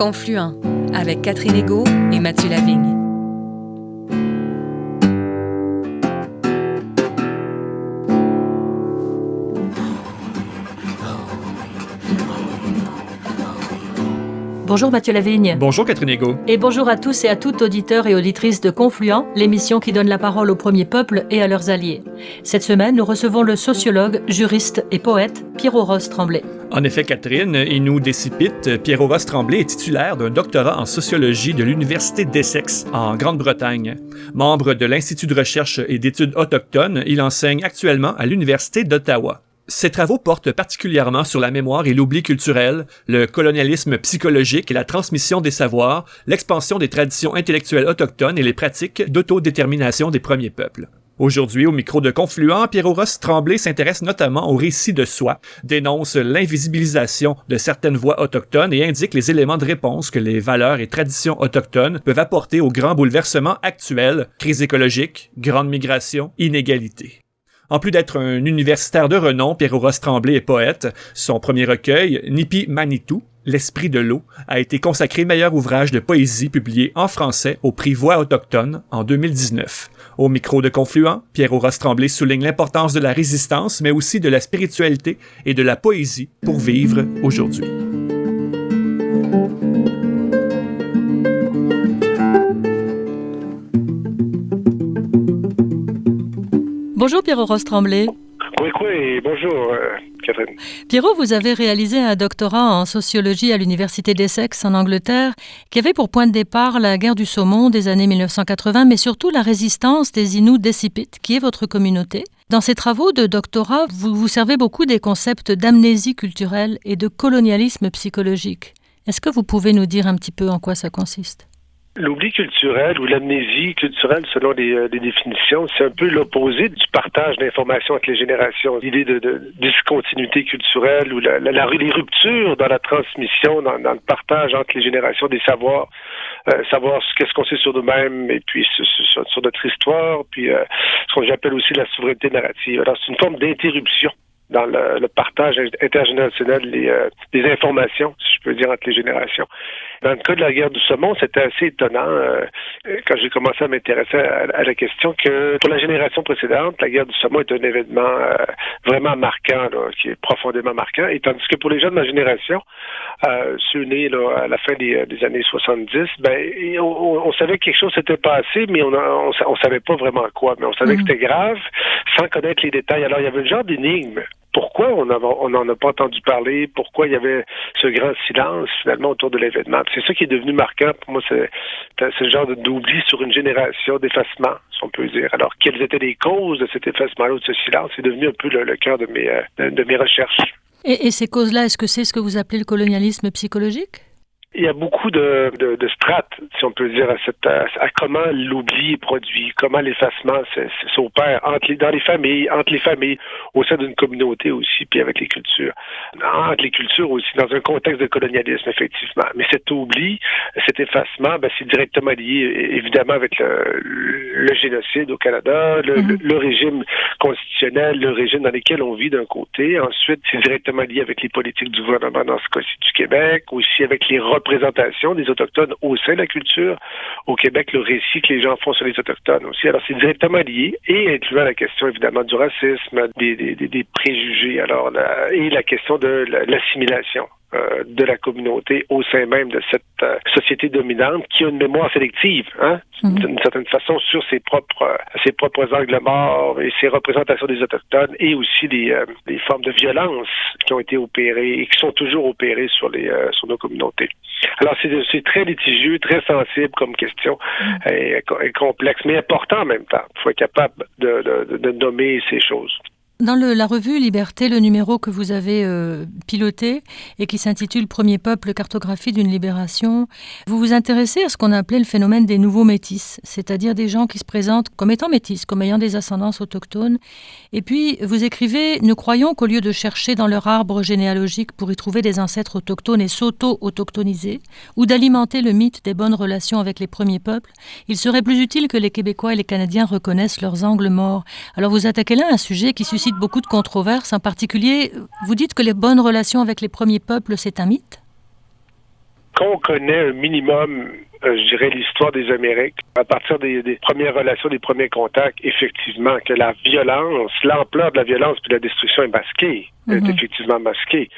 Confluent, avec Catherine Egault et Mathieu Lavigne. Bonjour Mathieu Lavigne. Bonjour Catherine Egault. Et bonjour à tous et à toutes auditeurs et auditrices de Confluent, l'émission qui donne la parole aux premiers peuples et à leurs alliés. Cette semaine, nous recevons le sociologue, juriste et poète Pierre-Aurosse Tremblay. En effet, Catherine, il nous décipite. Pierre-Aurosse Tremblay est titulaire d'un doctorat en sociologie de l'Université d'Essex, en Grande-Bretagne. Membre de l'Institut de recherche et d'études autochtones, il enseigne actuellement à l'Université d'Ottawa. Ses travaux portent particulièrement sur la mémoire et l'oubli culturel, le colonialisme psychologique et la transmission des savoirs, l'expansion des traditions intellectuelles autochtones et les pratiques d'autodétermination des premiers peuples. Aujourd'hui, au micro de Confluent, Pierre-Aurosse Tremblay s'intéresse notamment au récit de soi, dénonce l'invisibilisation de certaines voix autochtones et indique les éléments de réponse que les valeurs et traditions autochtones peuvent apporter aux grands bouleversements actuels, crise écologique, grande migration, inégalité. En plus d'être un universitaire de renom, Pierre-Aurosse Tremblay est poète. Son premier recueil, Nipi Manitou, L'esprit de l'eau, a été consacré meilleur ouvrage de poésie publié en français au prix Voix autochtone en 2019. Au micro de Confluent, Pierre-Aurosse Tremblay souligne l'importance de la résistance, mais aussi de la spiritualité et de la poésie pour vivre aujourd'hui. Bonjour Pierre-Aurosse Tremblay. Oui, bonjour Catherine. Pierrot, vous avez réalisé un doctorat en sociologie à l'Université d'Essex en Angleterre qui avait pour point de départ la guerre du saumon des années 1980, mais surtout la résistance des Inuits d'Esipit, qui est votre communauté. Dans ces travaux de doctorat, vous vous servez beaucoup des concepts d'amnésie culturelle et de colonialisme psychologique. Est-ce que vous pouvez nous dire un petit peu en quoi ça consiste? L'oubli culturel ou l'amnésie culturelle, selon les définitions, c'est un peu l'opposé du partage d'informations entre les générations. L'idée de discontinuité culturelle ou les ruptures dans la transmission, dans le partage entre les générations des savoirs, savoir qu'est-ce qu'on sait sur nous-mêmes et puis sur notre histoire, puis ce qu'on appelle aussi la souveraineté narrative. Alors, c'est une forme d'interruption dans le partage intergénérationnel des informations, si je peux dire, entre les générations. Dans le cas de la guerre du saumon, c'était assez étonnant quand j'ai commencé à m'intéresser à la question que pour la génération précédente, la guerre du saumon est un événement vraiment marquant, là, qui est profondément marquant, et tandis que pour les gens de ma génération, ceux nés là, à la fin des années 70, on savait que quelque chose s'était passé, mais on savait pas vraiment quoi, mais on savait que c'était grave, sans connaître les détails. Alors il y avait un genre d'énigme. Pourquoi on n'en a pas entendu parler? Pourquoi il y avait ce grand silence, finalement, autour de l'événement? C'est ça qui est devenu marquant. Pour moi, c'est ce genre d'oubli sur une génération, d'effacement, si on peut dire. Alors, quelles étaient les causes de cet effacement-là, de ce silence? C'est devenu un peu le cœur de mes recherches. Et ces causes-là, est-ce que c'est ce que vous appelez le colonialisme psychologique? Il y a beaucoup de strates, si on peut dire, à comment l'oubli est produit, comment l'effacement s'opère dans les familles, entre les familles, au sein d'une communauté aussi, puis avec les cultures. Entre les cultures aussi, dans un contexte de colonialisme, effectivement. Mais cet oubli, cet effacement, c'est directement lié, évidemment, avec le génocide au Canada, le régime constitutionnel, le régime dans lequel on vit d'un côté. Ensuite, c'est directement lié avec les politiques du gouvernement, dans ce cas-ci du Québec, aussi avec les représentation des Autochtones au sein de la culture. Au Québec, le récit que les gens font sur les Autochtones aussi. Alors, c'est directement lié et incluant la question, évidemment, du racisme, des préjugés, alors, et la question de l'assimilation de la communauté au sein même de cette société dominante qui a une mémoire sélective, d'une certaine façon, sur ses propres angles morts et ses représentations des Autochtones et aussi des formes de violence qui ont été opérées et qui sont toujours opérées sur nos communautés. Alors, c'est très litigieux, très sensible comme question et complexe, mais important en même temps. Il faut être capable de nommer ces choses. Dans la revue Liberté, le numéro que vous avez piloté et qui s'intitule « Premier peuple, cartographie d'une libération », vous vous intéressez à ce qu'on appelait le phénomène des nouveaux métis, c'est-à-dire des gens qui se présentent comme étant métis, comme ayant des ascendances autochtones. Et puis, vous écrivez « Nous croyons qu'au lieu de chercher dans leur arbre généalogique pour y trouver des ancêtres autochtones et s'auto-autochtoniser, ou d'alimenter le mythe des bonnes relations avec les premiers peuples, il serait plus utile que les Québécois et les Canadiens reconnaissent leurs angles morts. » Alors vous attaquez là un sujet qui suscite beaucoup de controverses. En particulier, vous dites que les bonnes relations avec les premiers peuples, c'est un mythe? qu'on connaît un minimum, je dirais, l'histoire des Amériques, à partir des premières relations, des premiers contacts, effectivement, que la violence, l'ampleur de la violence puis de la destruction est masquée, est effectivement masquée.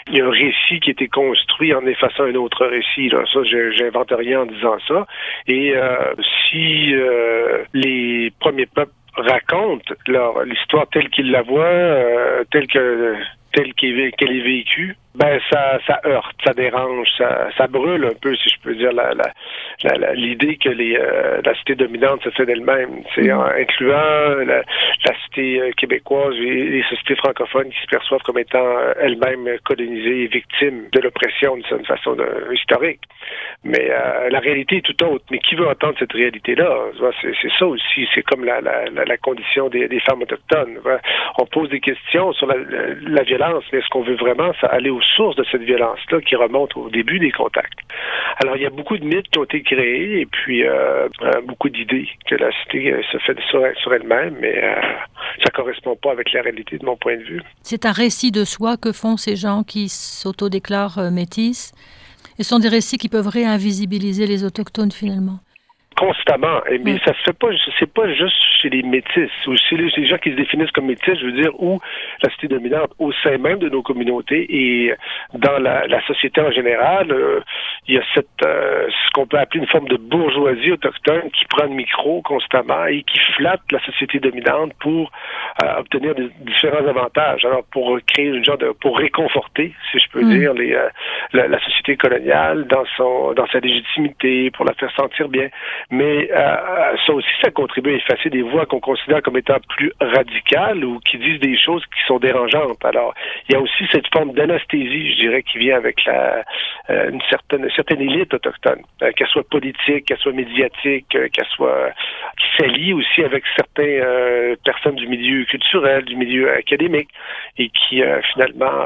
Il y a un récit qui a été construit en effaçant un autre récit. Là. Ça, j'invente rien en disant ça. Et si les premiers peuples racontent l'histoire telle qu'ils la voient, telle qu'elle est vécue, ben ça heurte, ça dérange, ça brûle un peu, si je peux dire, l'idée que la cité dominante se fait d'elle-même, c'est incluant la cité québécoise et les sociétés francophones qui se perçoivent comme étant elles-mêmes colonisées et victimes de l'oppression d'une façon historique. Mais la réalité est tout autre. Mais qui veut entendre cette réalité-là? C'est ça aussi, c'est comme la condition des femmes autochtones. On pose des questions sur la violence, mais est-ce qu'on veut vraiment aller aux sources de cette violence-là qui remonte au début des contacts? Alors, il y a beaucoup de mythes qui ont été créés et puis beaucoup d'idées que la cité se fait sur elle-même, mais ça correspond pas avec la réalité de mon point de vue. C'est un récit de soi que font ces gens qui s'autodéclarent métis. Et ce sont des récits qui peuvent réinvisibiliser les autochtones finalement. Constamment. Mais ça se fait pas, c'est pas juste chez les métis, ou chez les gens qui se définissent comme métis, je veux dire, ou la cité dominante, au sein même de nos communautés et dans la société en général, il y a ce qu'on peut appeler une forme de bourgeoisie autochtone qui prend le micro constamment et qui flatte la société dominante pour obtenir différents avantages. Alors, pour créer une genre pour réconforter, si je peux dire, la société coloniale dans sa légitimité, pour la faire sentir bien. Mais ça aussi, ça contribue à effacer des voix qu'on considère comme étant plus radicales ou qui disent des choses qui sont dérangeantes. Alors, il y a aussi cette forme d'anesthésie, je dirais, qui vient avec une certaine élite autochtone, qu'elle soit politique, qu'elle soit médiatique, qui s'allie aussi avec certaines personnes du milieu culturel, du milieu académique, et qui finalement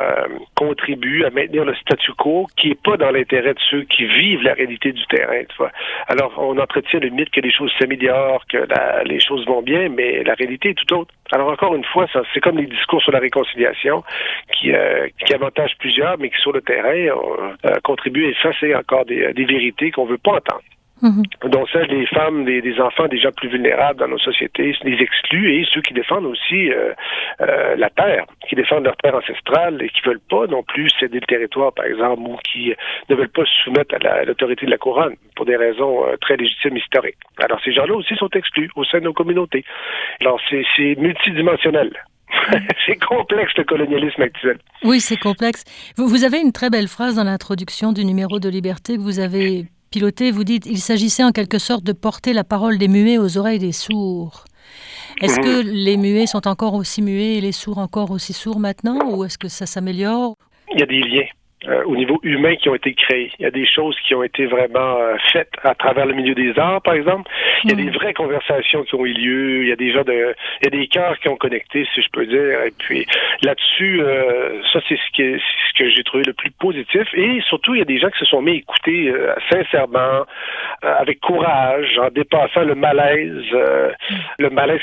contribuent à maintenir le statu quo qui n'est pas dans l'intérêt de ceux qui vivent la réalité du terrain. Tu vois. Alors, on entretient le mythe que les choses s'améliorent, que les choses vont bien, mais la réalité est tout autre. Alors encore une fois, c'est comme les discours sur la réconciliation qui avantagent plusieurs, mais qui sur le terrain contribuent à effacer encore des vérités qu'on veut pas entendre. Donc celles des femmes, des enfants, des gens plus vulnérables dans nos sociétés, les exclus et ceux qui défendent aussi la terre, qui défendent leur terre ancestrale et qui veulent pas non plus céder le territoire, par exemple, ou qui ne veulent pas se soumettre à l'autorité de la couronne pour des raisons très légitimes historiques. Alors ces gens-là aussi sont exclus au sein de nos communautés. Alors c'est multidimensionnel. C'est complexe le colonialisme actuel. Oui, c'est complexe. Vous avez une très belle phrase dans l'introduction du numéro de Liberté que vous avez piloté. Vous dites « Il s'agissait en quelque sorte de porter la parole des muets aux oreilles des sourds ». Est-ce que les muets sont encore aussi muets et les sourds encore aussi sourds maintenant, ou est-ce que ça s'améliore? Il y a des liens au niveau humain qui ont été créés. Il y a des choses qui ont été vraiment faites à travers le milieu des arts, par exemple. Il y a des vraies conversations qui ont eu lieu. Il y a des il y a des cœurs qui ont connecté, si je peux dire. Et puis là-dessus, ça c'est ce que j'ai trouvé le plus positif. Et surtout, il y a des gens qui se sont mis à écouter sincèrement, avec courage, en dépassant le malaise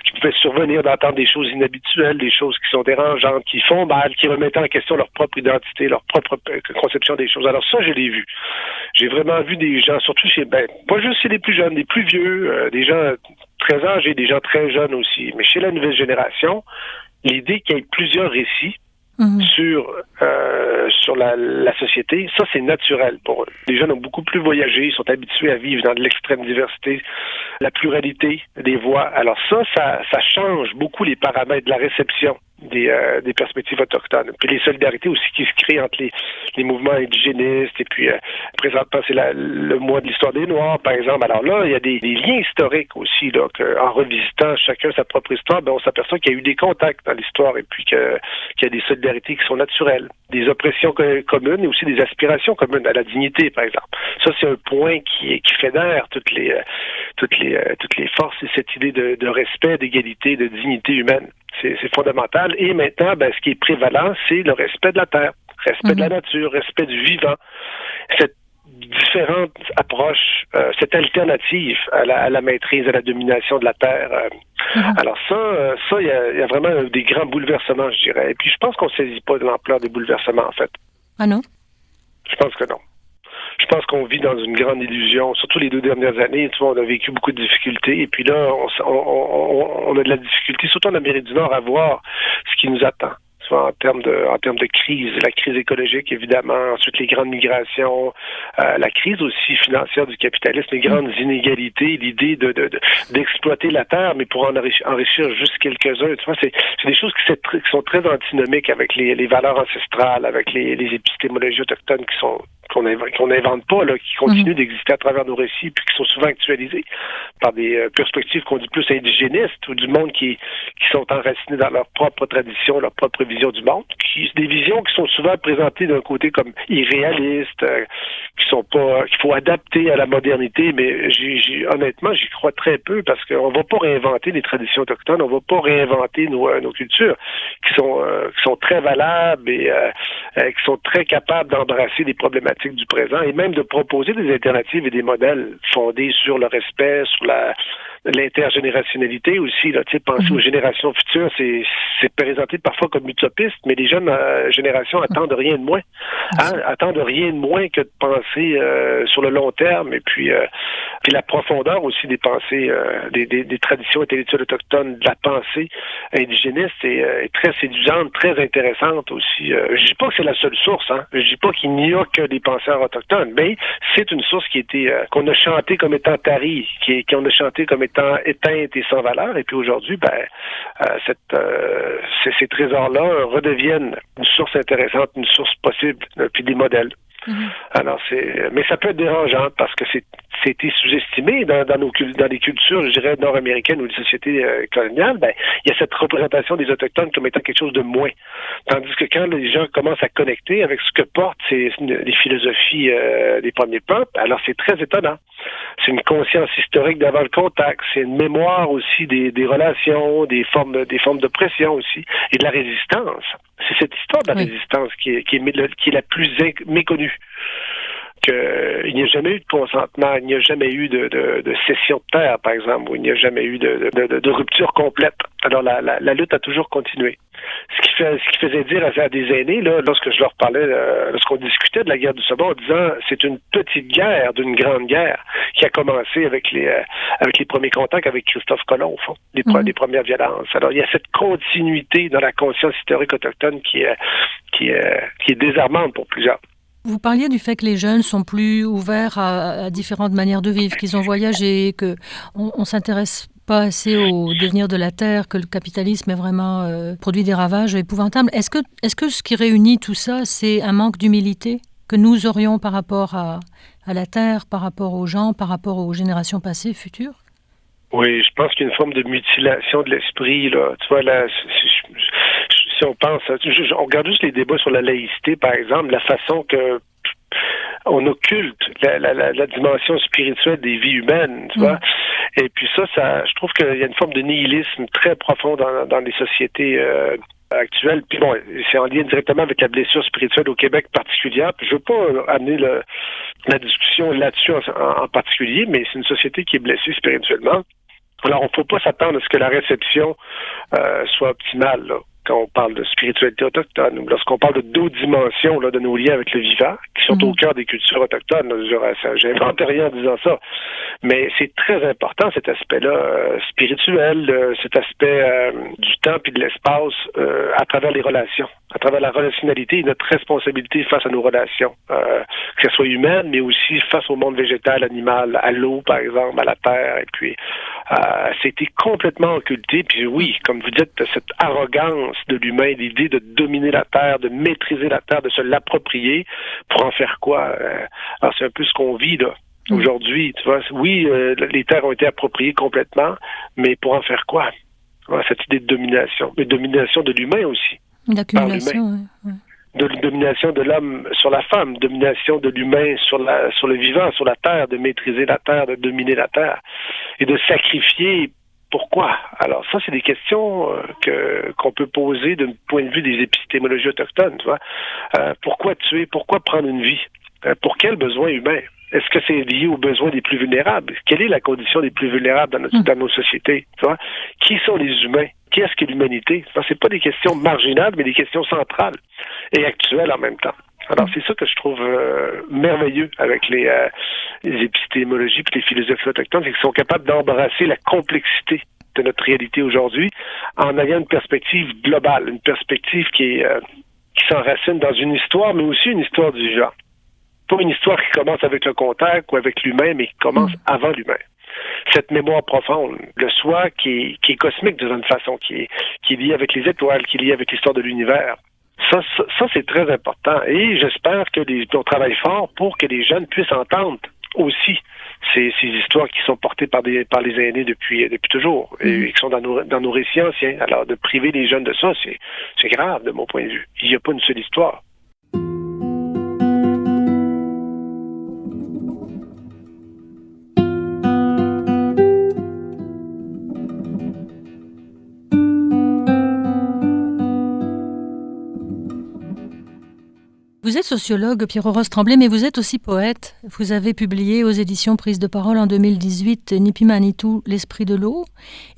qui pouvait survenir d'entendre des choses inhabituelles, des choses qui sont dérangeantes, qui font mal, qui remettent en question leur propre identité, leur propre conception des choses. Alors ça, je l'ai vu. J'ai vraiment vu des gens, surtout pas juste chez les plus jeunes, les plus vieux, des gens très âgés, des gens très jeunes aussi, mais chez la nouvelle génération, l'idée qu'il y ait plusieurs récits sur la société, ça c'est naturel pour eux. Les jeunes ont beaucoup plus voyagé, ils sont habitués à vivre dans de l'extrême diversité, la pluralité des voix. Alors ça change beaucoup les paramètres de la réception des perspectives autochtones. Puis les solidarités aussi qui se créent entre les mouvements indigénistes et puis présentement c'est le mois de l'histoire des Noirs, par exemple. Alors là, il y a des liens historiques aussi, là, en revisitant chacun sa propre histoire, on s'aperçoit qu'il y a eu des contacts dans l'histoire et puis qu'il y a des solidarités qui sont naturelles, des oppressions communes et aussi des aspirations communes à la dignité, par exemple. Ça, c'est un point qui fédère toutes les forces et cette idée de respect, d'égalité, de dignité humaine. C'est fondamental. Et maintenant, ce qui est prévalent, c'est le respect de la terre, respect de la nature, respect du vivant. Cette différente approche, cette alternative à la maîtrise, à la domination de la terre. Alors ça, il y a vraiment des grands bouleversements, je dirais. Et puis, je pense qu'on ne saisit pas de l'ampleur des bouleversements, en fait. Ah non? Je pense que non. Je pense qu'on vit dans une grande illusion. Surtout les 2 dernières années, tu vois, on a vécu beaucoup de difficultés. Et puis là, on a de la difficulté, surtout en Amérique du Nord, à voir ce qui nous attend. En termes de crise, la crise écologique, évidemment, ensuite les grandes migrations, la crise aussi financière du capitalisme, les grandes inégalités, l'idée d'exploiter la terre, mais pour en enrichir juste quelques-uns. Tu vois, c'est des choses qui sont très antinomiques avec les valeurs ancestrales, avec les épistémologies autochtones qu'on n'invente pas, là, qui continuent d'exister à travers nos récits, puis qui sont souvent actualisés par des perspectives qu'on dit plus indigénistes, ou du monde qui sont enracinés dans leur propre tradition, leur propre vision du monde, des visions qui sont souvent présentées d'un côté comme irréalistes, qu'il faut adapter à la modernité, mais honnêtement, j'y crois très peu, parce qu'on va pas réinventer les traditions autochtones, on va pas réinventer nos cultures, qui sont très valables et qui sont très capables d'embrasser des problématiques du présent et même de proposer des alternatives et des modèles fondés sur le respect, sur l'intergénérationnalité aussi. Là, penser aux générations futures, c'est présenté parfois comme utopiste, mais les jeunes générations attendent rien de moins. Attendent rien de moins que de penser sur le long terme et puis la profondeur aussi des pensées, des traditions intellectuelles autochtones, de la pensée indigéniste est très séduisante, très intéressante aussi. Je dis pas que c'est la seule source, hein. Je dis pas qu'il n'y a que des penseurs autochtones, mais c'est une source qu'on a chantée comme étant tarie, qu'on a chantée comme étant éteinte et sans valeur, et puis aujourd'hui, ces trésors-là redeviennent une source intéressante, une source possible, puis des modèles. Alors mais ça peut être dérangeant parce que c'était sous-estimé dans les cultures, je dirais, nord-américaines ou des sociétés coloniales. Il y a cette représentation des Autochtones comme étant quelque chose de moins. Tandis que quand les gens commencent à connecter avec ce que portent les philosophies des premiers peuples, alors c'est très étonnant. C'est une conscience historique d'avant le contact, c'est une mémoire aussi des relations, des formes d'oppression aussi, et de la résistance. C'est cette histoire de la résistance qui est la plus méconnue. Il n'y a jamais eu de consentement, il n'y a jamais eu de cession de terre, par exemple, ou il n'y a jamais eu de rupture complète. Alors la lutte a toujours continué. Ce qui faisait dire à des aînés, là, lorsque je leur parlais, lorsqu'on discutait de la guerre du Sabot, en disant c'est une petite guerre d'une grande guerre qui a commencé avec les premiers contacts avec Christophe Colomb, au fond, les premières violences. Alors il y a cette continuité dans la conscience historique autochtone qui est désarmante pour plusieurs. Vous parliez du fait que les jeunes sont plus ouverts à différentes manières de vivre, qu'ils ont voyagé, qu'on s'intéresse pas assez au devenir de la Terre, que le capitalisme est vraiment produit des ravages épouvantables. Est-ce que ce qui réunit tout ça, c'est un manque d'humilité que nous aurions par rapport à la Terre, par rapport aux gens, par rapport aux générations passées, futures? Oui, je pense qu'il y a une forme de mutilation de l'esprit, là. Tu vois, là, si on pense, on regarde juste les débats sur la laïcité, par exemple, la façon que on occulte la dimension spirituelle des vies humaines, tu vois. Et puis ça, je trouve qu'il y a une forme de nihilisme très profond dans les sociétés actuelles. Puis bon, c'est en lien directement avec la blessure spirituelle au Québec particulière. Puis je veux pas amener la discussion là-dessus en particulier, mais c'est une société qui est blessée spirituellement. Alors, on ne faut pas s'attendre à ce que la réception soit optimale, là, quand on parle de spiritualité autochtone, ou lorsqu'on parle de d'autres dimensions là, de nos liens avec le vivant, qui sont au cœur des cultures autochtones. J'invente rien en disant ça. Mais c'est très important, cet aspect-là spirituel, cet aspect du temps et de l'espace à travers les relations, à travers la relationnalité et notre responsabilité face à nos relations, que ce soit humaine, mais aussi face au monde végétal, animal, à l'eau, par exemple, à la terre, et puis c'était complètement occulté. Puis oui, comme vous dites, cette arrogance de l'humain, l'idée de dominer la terre, de maîtriser la terre, de se l'approprier, pour en faire quoi? Alors c'est un peu ce qu'on vit là. Aujourd'hui, tu vois, oui, les terres ont été appropriées complètement, mais pour en faire quoi? Voilà, cette idée de domination, mais domination de l'humain aussi. D'accumulation, oui. De domination de l'homme sur la femme, domination de l'humain sur le vivant, sur la terre, de maîtriser la terre, de dominer la terre, et de sacrifier. Pourquoi? Alors ça, c'est des questions qu'on peut poser d'un point de vue des épistémologies autochtones. Tu vois, pourquoi tuer? Pourquoi prendre une vie? Pour quel besoin humain? Est-ce que c'est lié aux besoins des plus vulnérables? Quelle est la condition des plus vulnérables dans nos sociétés? Tu vois? Qui sont les humains? Qu'est-ce que l'humanité? Ce n'est pas des questions marginales, mais des questions centrales et actuelles en même temps. Alors, c'est ça que je trouve merveilleux avec les épistémologies et les philosophies autochtones, c'est qu'ils sont capables d'embrasser la complexité de notre réalité aujourd'hui en ayant une perspective globale, une perspective qui s'enracine dans une histoire, mais aussi une histoire du vivant. Pas une histoire qui commence avec le contact ou avec l'humain, mais qui commence avant l'humain. Cette mémoire profonde, le soi qui est cosmique d'une façon, qui est lié avec les étoiles, qui est lié avec l'histoire de l'univers. Ça c'est très important. Et j'espère qu'on travaille fort pour que les jeunes puissent entendre aussi ces histoires qui sont portées par les aînés depuis toujours et qui sont dans nos récits anciens. Alors, de priver les jeunes de ça, c'est grave de mon point de vue. Il n'y a pas une seule histoire. Vous êtes sociologue, Pierre-Aurosse Tremblay, mais vous êtes aussi poète. Vous avez publié aux éditions Prise de Parole en 2018 Nipi Manitou, l'esprit de l'eau.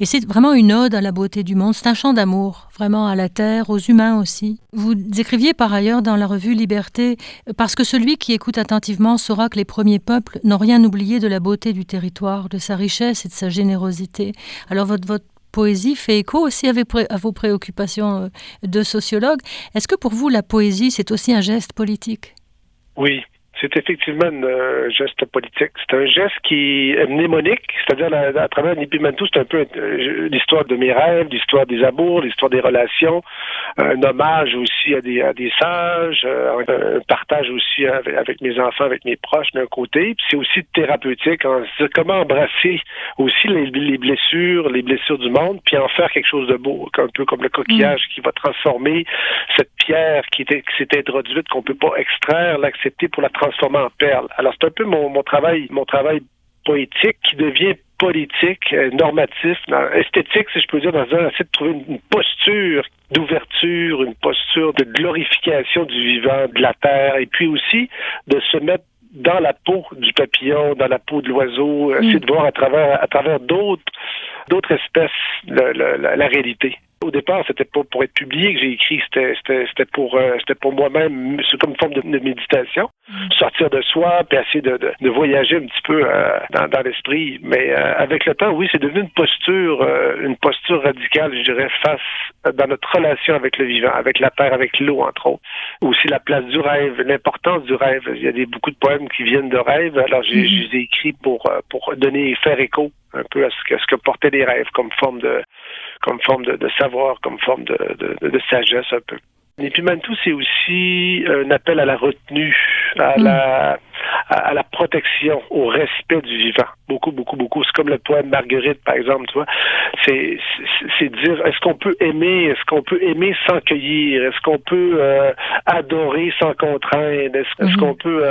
Et c'est vraiment une ode à la beauté du monde. C'est un chant d'amour, vraiment à la terre, aux humains aussi. Vous écriviez par ailleurs dans la revue Liberté, parce que celui qui écoute attentivement saura que les premiers peuples n'ont rien oublié de la beauté du territoire, de sa richesse et de sa générosité. Alors votre poésie fait écho aussi à vos préoccupations de sociologue. Est-ce que pour vous, la poésie, c'est aussi un geste politique? Oui, c'est effectivement un geste politique. C'est un geste qui est mnémonique, c'est-à-dire à travers Nipi Manitou, c'est un peu l'histoire de mes rêves, l'histoire des amours, l'histoire des relations, un hommage aussi à des sages, un partage aussi avec mes enfants, avec mes proches d'un côté. Puis c'est aussi thérapeutique, comment embrasser aussi les blessures du monde, puis en faire quelque chose de beau, un peu comme le coquillage qui va transformer cette pierre qui s'est introduite, qu'on peut pas extraire, l'accepter pour la transformer en perle. Alors c'est un peu mon travail poétique qui devient politique, normatif, esthétique, si je peux dire, dans un essayer de trouver une posture d'ouverture, une posture de glorification du vivant, de la terre, et puis aussi de se mettre dans la peau du papillon, dans la peau de l'oiseau, essayer de voir à travers d'autres espèces la réalité. Au départ, c'était pas pour être publié que j'ai écrit, c'était pour moi-même, c'est comme une forme de méditation, sortir de soi, puis essayer de voyager un petit peu dans l'esprit. Mais avec le temps, oui, c'est devenu une posture radicale, je dirais, dans notre relation avec le vivant, avec la terre, avec l'eau, entre autres. Aussi la place du rêve, l'importance du rêve. Il y a beaucoup de poèmes qui viennent de rêves, alors je les ai écrits pour faire écho un peu à ce que portaient les rêves comme forme de savoir, comme forme de sagesse un peu. Nipi Manitou, c'est aussi un appel à la retenue, à la protection, au respect du vivant. Beaucoup, beaucoup, beaucoup. C'est comme le poème Marguerite, par exemple, tu vois. C'est dire, est-ce qu'on peut aimer sans cueillir? Est-ce qu'on peut adorer sans contraindre? Est-ce qu'on peut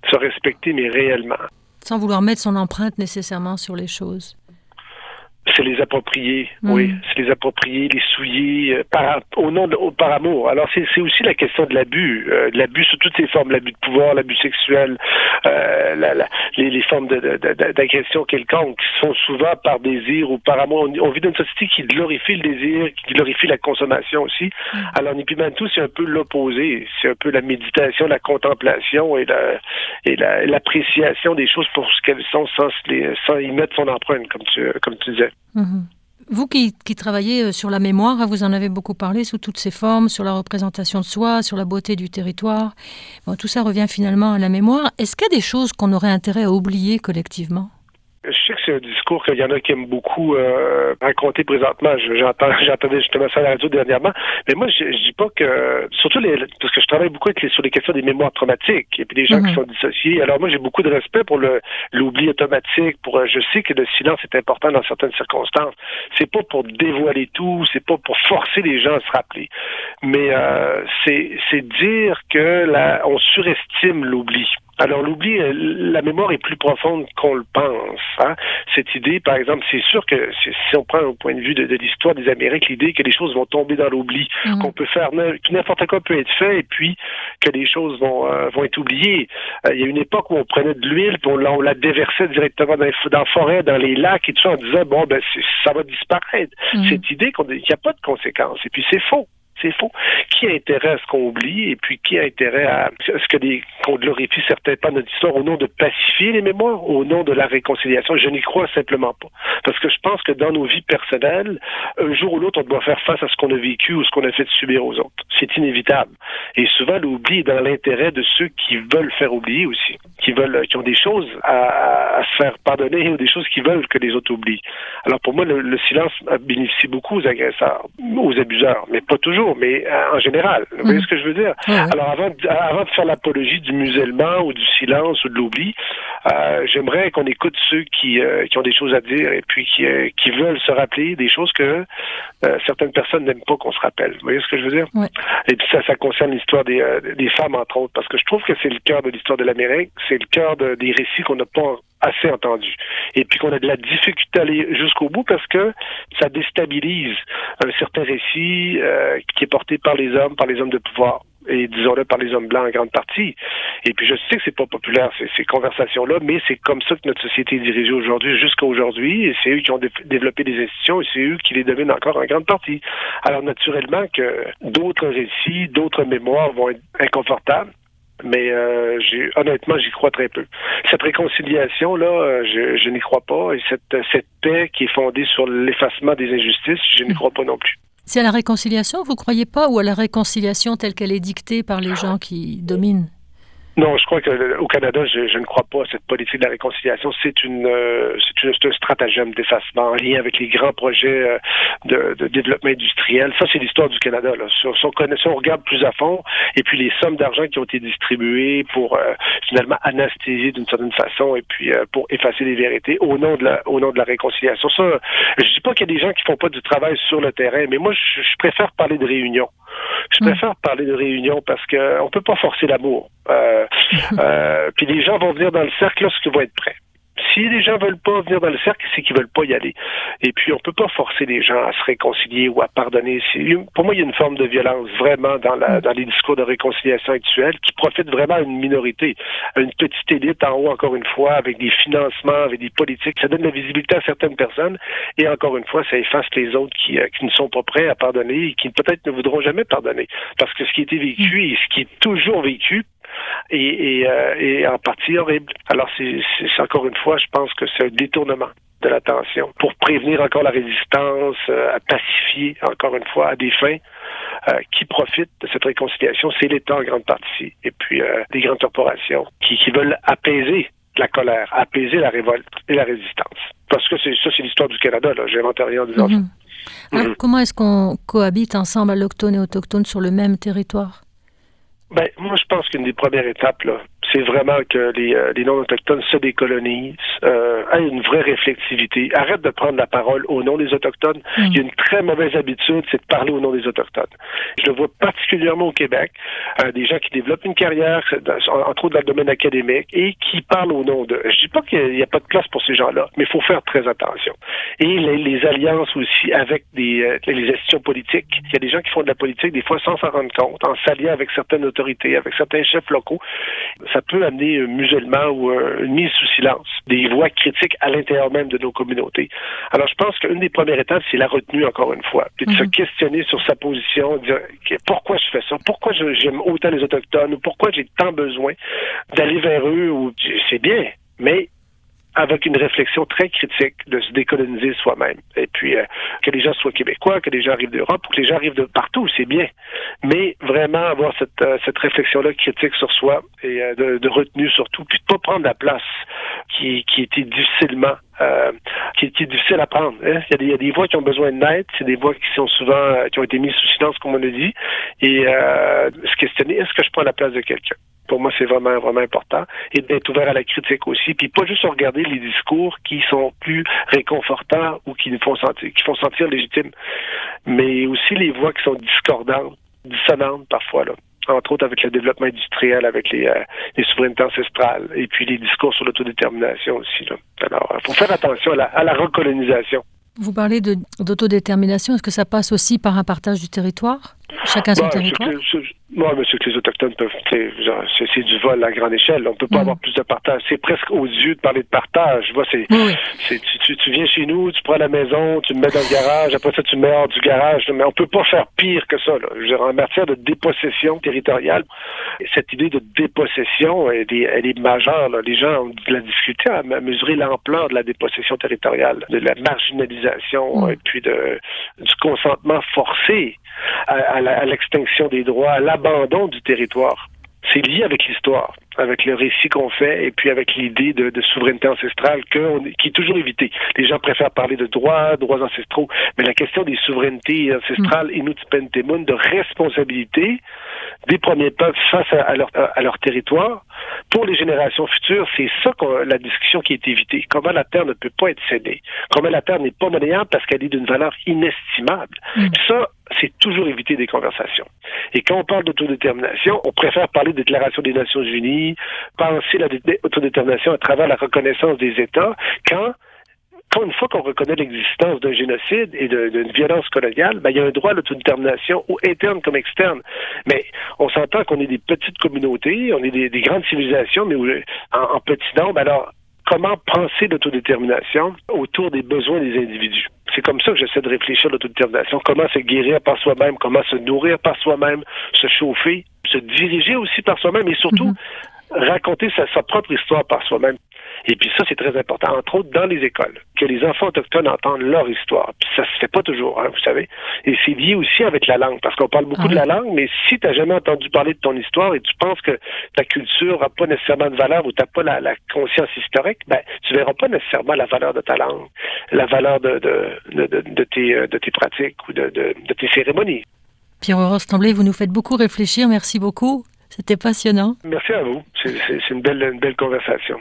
se respecter, mais réellement? Sans vouloir mettre son empreinte nécessairement sur les choses. C'est les approprier, oui. C'est les approprier, les souiller, par amour. Alors, c'est aussi la question de l'abus. L'abus sous toutes ses formes. L'abus de pouvoir, l'abus sexuel, les formes d'agression quelconque, qui sont souvent par désir ou par amour. On vit dans une société qui glorifie le désir, qui glorifie la consommation aussi. Alors, Nipi Manitou, c'est un peu l'opposé. C'est un peu la méditation, la contemplation et l'appréciation des choses pour ce qu'elles sont sans y mettre son empreinte, comme tu disais. Vous qui travaillez sur la mémoire, vous en avez beaucoup parlé sous toutes ses formes, sur la représentation de soi, sur la beauté du territoire. Bon, tout ça revient finalement à la mémoire. Est-ce qu'il y a des choses qu'on aurait intérêt à oublier collectivement? Je sais que c'est un discours qu'il y en a qui aiment beaucoup raconter présentement. J'entendais justement ça à la radio dernièrement. Mais moi, je dis pas que... Surtout parce que je travaille beaucoup sur les questions des mémoires traumatiques et puis des gens qui sont dissociés. Alors moi, j'ai beaucoup de respect pour l'oubli automatique. Je sais que le silence est important dans certaines circonstances. C'est pas pour dévoiler tout, c'est pas pour forcer les gens à se rappeler. Mais c'est dire que on surestime l'oubli. Alors l'oubli, la mémoire est plus profonde qu'on le pense. Hein? Cette idée, par exemple, c'est sûr que si on prend au point de vue de l'histoire des Amériques, l'idée que les choses vont tomber dans l'oubli, qu'on peut faire, que n'importe quoi peut être fait et puis que les choses vont être oubliées. Il y a une époque où on prenait de l'huile puis on la déversait directement dans la forêt, dans les lacs et tout ça, en disant ça va disparaître. Cette idée qu'il n'y a pas de conséquences. Et puis c'est faux. C'est faux. Qui a intérêt à ce qu'on oublie et puis qui a intérêt à ce qu'on glorifie certains pas notre histoire au nom de pacifier les mémoires, au nom de la réconciliation? Je n'y crois simplement pas. Parce que je pense que dans nos vies personnelles, un jour ou l'autre, on doit faire face à ce qu'on a vécu ou ce qu'on a fait subir aux autres. C'est inévitable. Et souvent, l'oubli est dans l'intérêt de ceux qui veulent faire oublier aussi, qui ont des choses à se faire pardonner ou des choses qu'ils veulent que les autres oublient. Alors pour moi, le silence bénéficie beaucoup aux agresseurs, aux abuseurs, mais pas toujours, mais en général. Vous voyez ce que je veux dire? Alors avant de faire l'apologie du musellement ou du silence ou de l'oubli, j'aimerais qu'on écoute ceux qui ont des choses à dire et puis qui veulent se rappeler des choses que certaines personnes n'aiment pas qu'on se rappelle. Vous voyez ce que je veux dire? Ouais. Et puis ça concerne l'histoire des femmes, entre autres, parce que je trouve que c'est le cœur de l'histoire de l'Amérique, c'est le cœur des récits qu'on n'a pas assez entendus. Et puis qu'on a de la difficulté à aller jusqu'au bout parce que ça déstabilise un certain récit qui est porté par les hommes de pouvoir. Et disons-le par les hommes blancs en grande partie. Et puis je sais que c'est pas populaire ces conversations-là, mais c'est comme ça que notre société est dirigée aujourd'hui, jusqu'à aujourd'hui, et c'est eux qui ont développé des institutions, et c'est eux qui les dominent encore en grande partie. Alors naturellement que d'autres récits, d'autres mémoires vont être inconfortables, mais honnêtement, j'y crois très peu. Cette réconciliation-là, je n'y crois pas, et cette paix qui est fondée sur l'effacement des injustices, je n'y crois pas non plus. C'est à la réconciliation, vous ne croyez pas, ou à la réconciliation telle qu'elle est dictée par les gens qui dominent? Non, je crois qu'au Canada, je ne crois pas à cette politique de la réconciliation. C'est un stratagème d'effacement en lien avec les grands projets de développement industriel. Ça, c'est l'histoire du Canada. Là. Si on regarde plus à fond, et puis les sommes d'argent qui ont été distribuées pour finalement anesthésier d'une certaine façon, et puis pour effacer les vérités au nom de la réconciliation. Ça, je dis pas qu'il y a des gens qui font pas du travail sur le terrain, mais moi, je préfère parler de réunion. Je préfère parler de réunion parce que on peut pas forcer l'amour. Puis les gens vont venir dans le cercle lorsqu'ils vont être prêts. Si les gens veulent pas venir dans le cercle, c'est qu'ils veulent pas y aller. Et puis, on peut pas forcer les gens à se réconcilier ou à pardonner. Pour moi, il y a une forme de violence vraiment dans les discours de réconciliation actuels qui profitent vraiment à une minorité, à une petite élite en haut, encore une fois, avec des financements, avec des politiques. Ça donne de la visibilité à certaines personnes et encore une fois, ça efface les autres qui ne sont pas prêts à pardonner et qui peut-être ne voudront jamais pardonner. Parce que ce qui a été vécu et ce qui est toujours vécu, et en partie horrible. Alors, c'est encore une fois, je pense que c'est un détournement de l'attention pour prévenir encore la résistance, à pacifier, encore une fois, à des fins qui profitent de cette réconciliation. C'est l'État en grande partie, et puis des grandes corporations qui veulent apaiser la colère, apaiser la révolte et la résistance. Parce que c'est l'histoire du Canada, là. J'invente rien en disant ça. Alors, comment est-ce qu'on cohabite ensemble, allochtones et autochtones, sur le même territoire? Ben, moi, je pense qu'une des premières étapes, là, c'est vraiment que les non-autochtones se décolonisent, aient une vraie réflexivité, arrêtent de prendre la parole au nom des Autochtones. Il y a une très mauvaise habitude, c'est de parler au nom des Autochtones. Je le vois particulièrement au Québec, des gens qui développent une carrière, entre autres dans le domaine académique, et qui parlent au nom de... Je dis pas qu'il n'y a pas de place pour ces gens-là, mais il faut faire très attention. Et les alliances aussi avec les institutions politiques. Il y a des gens qui font de la politique, des fois sans s'en rendre compte, en s'alliant avec certaines autorités, avec certains chefs locaux. Ça peut amener un musulman ou une mise sous silence, des voix critiques à l'intérieur même de nos communautés. Alors, je pense qu'une des premières étapes, c'est la retenue, encore une fois, puis de se questionner sur sa position, dire pourquoi je fais ça, pourquoi j'aime autant les Autochtones, ou pourquoi j'ai tant besoin d'aller vers eux, ou c'est bien, mais avec une réflexion très critique de se décoloniser soi-même. Et puis, que les gens soient québécois, que les gens arrivent d'Europe, ou que les gens arrivent de partout, c'est bien. Mais vraiment avoir cette réflexion-là critique sur soi et de retenue surtout, puis de pas prendre la place qui était difficilement qui est difficile à prendre. Hein? Il y a des voix qui ont besoin de naître, c'est des voix qui sont souvent qui ont été mises sous silence, comme on l'a dit, et se questionner, est-ce que je prends la place de quelqu'un? Pour moi, c'est vraiment, vraiment important. Et d'être ouvert à la critique aussi. Puis pas juste regarder les discours qui sont plus réconfortants ou qui font sentir légitimes, mais aussi les voix qui sont discordantes, dissonantes parfois, là. Entre autres avec le développement industriel, avec les souverainetés ancestrales, et puis les discours sur l'autodétermination aussi, là. Alors, il faut faire attention à la recolonisation. Vous parlez d'autodétermination. Est-ce que ça passe aussi par un partage du territoire? Chacun son territoire? Moi, monsieur, que les Autochtones peuvent, c'est du vol à grande échelle. On peut pas avoir plus de partage. C'est presque odieux de parler de partage. Tu viens chez nous, tu prends la maison, tu me mets dans le garage, après ça, tu me mets hors du garage. Mais on peut pas faire pire que ça, là. Je veux dire, en matière de dépossession territoriale, cette idée de dépossession, elle est majeure, là. Les gens ont de la difficulté à mesurer l'ampleur de la dépossession territoriale, de la marginalisation, et puis du consentement forcé à l'extinction des droits, à l'abandon du territoire. C'est lié avec l'histoire, avec le récit qu'on fait et puis avec l'idée de souveraineté ancestrale qui est toujours évitée. Les gens préfèrent parler de droits ancestraux, mais la question des souverainetés ancestrales, Inuit-Pentémun, de responsabilité des premiers peuples face à leur territoire, pour les générations futures, c'est ça la discussion qui est évitée. Comment la terre ne peut pas être cédée, comment la terre n'est pas monnayable parce qu'elle est d'une valeur inestimable. Ça, c'est toujours éviter des conversations. Et quand on parle d'autodétermination, on préfère parler de déclaration des Nations Unies, penser l'autodétermination à travers la reconnaissance des États, quand une fois qu'on reconnaît l'existence d'un génocide et d'une violence coloniale, il y a un droit à l'autodétermination, ou interne comme externe. Mais on s'entend qu'on est des petites communautés, on est des grandes civilisations, mais en petit nombre. Alors, comment penser l'autodétermination autour des besoins des individus? C'est comme ça que j'essaie de réfléchir à l'autodétermination. Comment se guérir par soi-même, comment se nourrir par soi-même, se chauffer, se diriger aussi par soi-même et surtout raconter sa propre histoire par soi-même. Et puis ça, c'est très important, entre autres dans les écoles, que les enfants autochtones entendent leur histoire. Puis ça se fait pas toujours, vous savez. Et c'est lié aussi avec la langue, parce qu'on parle beaucoup de la langue, mais si tu n'as jamais entendu parler de ton histoire et tu penses que ta culture n'a pas nécessairement de valeur ou tu n'as pas la conscience historique, tu verras pas nécessairement la valeur de ta langue, la valeur de tes pratiques ou de tes cérémonies. Pierre-Horace Tremblay, vous nous faites beaucoup réfléchir. Merci beaucoup. C'était passionnant. Merci à vous. C'est une belle conversation.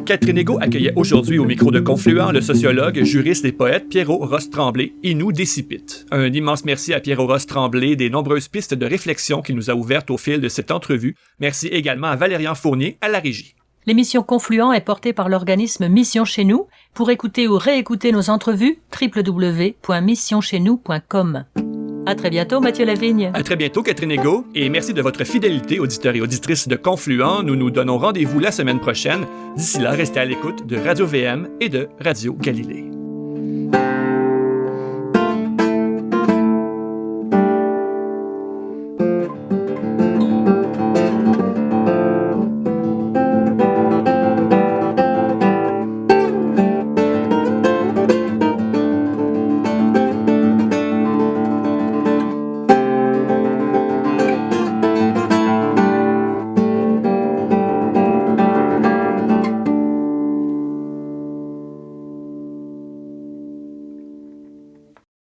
Catherine Égo accueillait aujourd'hui au micro de Confluent le sociologue, juriste et poète Pierre-Horace Tremblay, Innu Décipite. Un immense merci à Pierre-Horace Tremblay des nombreuses pistes de réflexion qu'il nous a ouvertes au fil de cette entrevue. Merci également à Valérian Fournier à la régie. L'émission Confluent est portée par l'organisme Mission Chez Nous. Pour écouter ou réécouter nos entrevues, www.missioncheznous.com. À très bientôt, Mathieu Lavigne. À très bientôt, Catherine Égo. Et merci de votre fidélité, auditeurs et auditrices de Confluent. Nous nous donnons rendez-vous la semaine prochaine. D'ici là, restez à l'écoute de Radio VM et de Radio Galilée.